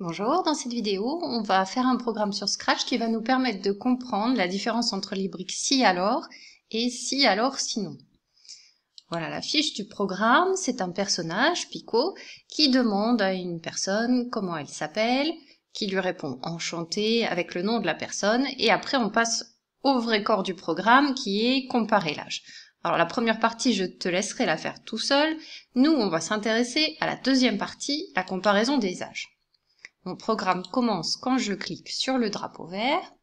Bonjour, dans cette vidéo, on va faire un programme sur Scratch qui va nous permettre de comprendre la différence entre les briques si alors et si alors sinon. Voilà la fiche du programme, c'est un personnage, Pico, qui demande à une personne comment elle s'appelle, qui lui répond enchanté avec le nom de la personne, et après on passe au vrai corps du programme qui est comparer l'âge. Alors la première partie, je te laisserai la faire tout seul. Nous, on va s'intéresser à la deuxième partie, la comparaison des âges. Mon programme commence quand je clique sur le drapeau vert.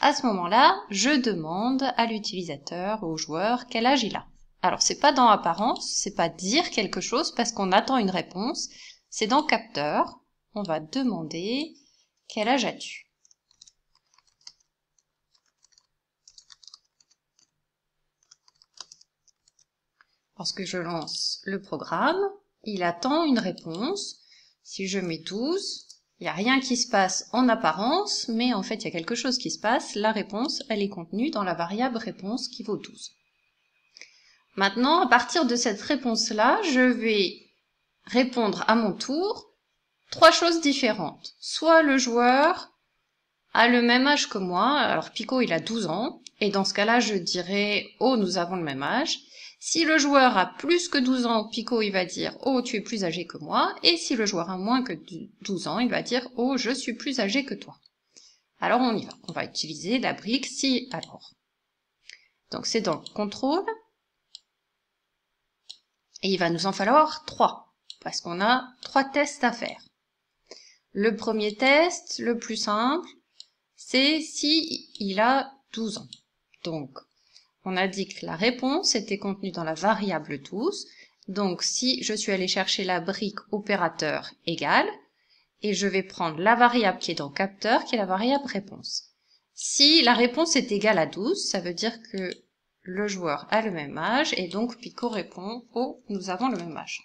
À ce moment-là, je demande à l'utilisateur, au joueur, quel âge il a. Alors, c'est pas dans apparence, c'est pas dire quelque chose parce qu'on attend une réponse. C'est dans capteur. On va demander quel âge as-tu? Lorsque je lance le programme, il attend une réponse. Si je mets 12, il n'y a rien qui se passe en apparence, mais en fait il y a quelque chose qui se passe. La réponse, elle est contenue dans la variable réponse qui vaut 12. Maintenant, à partir de cette réponse-là, je vais répondre à mon tour trois choses différentes. Soit le joueur a le même âge que moi, alors Pico il a 12 ans, et dans ce cas-là je dirais « Oh, nous avons le même âge ». Si le joueur a plus que 12 ans, Pico il va dire « Oh, tu es plus âgé que moi ». Et si le joueur a moins que 12 ans, il va dire « Oh, je suis plus âgé que toi ». Alors on y va. On va utiliser la brique si alors. Donc c'est dans le contrôle. Et il va nous en falloir 3, parce qu'on a 3 tests à faire. Le premier test, le plus simple, c'est si il a 12 ans. Donc, on a dit que la réponse était contenue dans la variable 12. Donc, si je suis allé chercher la brique opérateur égale, et je vais prendre la variable qui est dans capteur, qui est la variable réponse. Si la réponse est égale à 12, ça veut dire que le joueur a le même âge, et donc Pico répond « Oh, nous avons le même âge ».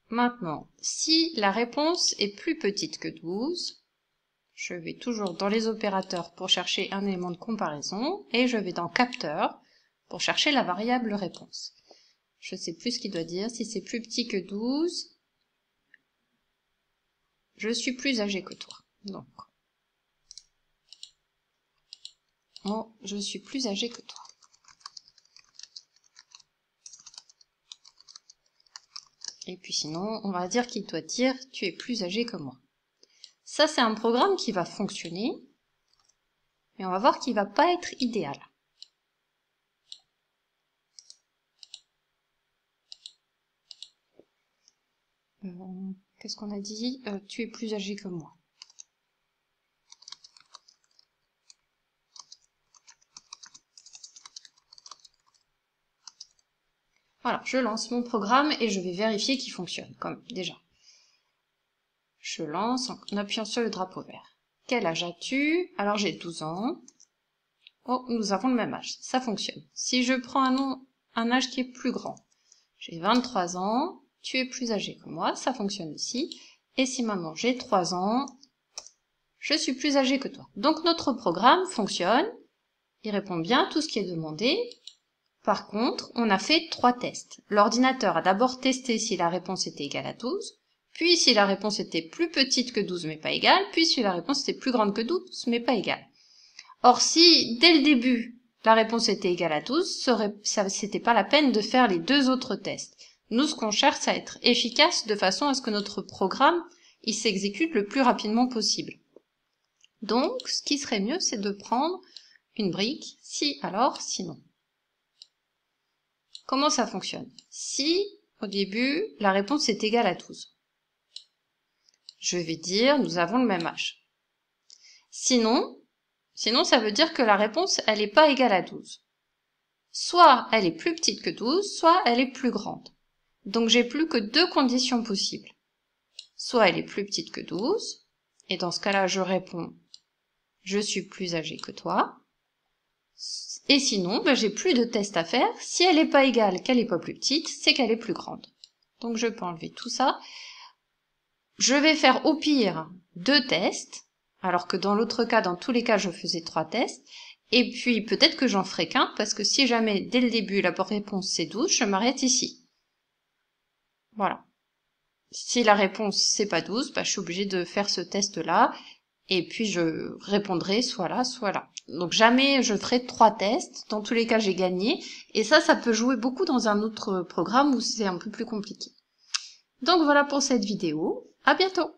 Maintenant, si la réponse est plus petite que 12, je vais toujours dans les opérateurs pour chercher un élément de comparaison, et je vais dans capteur pour chercher la variable réponse. Je ne sais plus ce qu'il doit dire, si c'est plus petit que 12, je suis plus âgé que toi. Donc, oh, je suis plus âgé que toi. Et puis sinon, on va dire qu'il doit dire « tu es plus âgé que moi ». Ça, c'est un programme qui va fonctionner, mais on va voir qu'il ne va pas être idéal. Qu'est-ce qu'on a dit? Tu es plus âgé que moi. Voilà, je lance mon programme et je vais vérifier qu'il fonctionne, comme déjà. Je lance en appuyant sur le drapeau vert. Quel âge as-tu? Alors j'ai 12 ans. Oh, nous avons le même âge, ça fonctionne. Si je prends un âge qui est plus grand, j'ai 23 ans, tu es plus âgé que moi, ça fonctionne aussi. Et si maintenant j'ai 3 ans, je suis plus âgé que toi. Donc notre programme fonctionne, il répond bien à tout ce qui est demandé. Par contre, on a fait 3 tests. L'ordinateur a d'abord testé si la réponse était égale à 12, puis si la réponse était plus petite que 12 mais pas égale, puis si la réponse était plus grande que 12 mais pas égale. Or, si dès le début la réponse était égale à 12, c'était pas la peine de faire les 2 autres tests. Nous, ce qu'on cherche, c'est à être efficace de façon à ce que notre programme il s'exécute le plus rapidement possible. Donc, ce qui serait mieux, c'est de prendre une brique si, alors, sinon. Comment ça fonctionne? Si, au début, la réponse est égale à 12, je vais dire nous avons le même âge. Sinon, ça veut dire que la réponse, elle n'est pas égale à 12. Soit elle est plus petite que 12, soit elle est plus grande. Donc j'ai plus que 2 conditions possibles. Soit elle est plus petite que 12, et dans ce cas-là, je réponds « je suis plus âgé que toi ». Et sinon, j'ai plus de tests à faire. Si elle n'est pas égale, qu'elle n'est pas plus petite, c'est qu'elle est plus grande. Donc je peux enlever tout ça. Je vais faire au pire 2 tests, alors que dans l'autre cas, dans tous les cas, je faisais 3 tests. Et puis peut-être que j'en ferai qu'un, parce que si jamais dès le début la réponse c'est 12, je m'arrête ici. Voilà. Si la réponse c'est pas 12, bah, je suis obligée de faire ce test-là, et puis je répondrai soit là, soit là. Donc jamais je ferai 3 tests, dans tous les cas j'ai gagné, et ça peut jouer beaucoup dans un autre programme où c'est un peu plus compliqué. Donc voilà pour cette vidéo, à bientôt!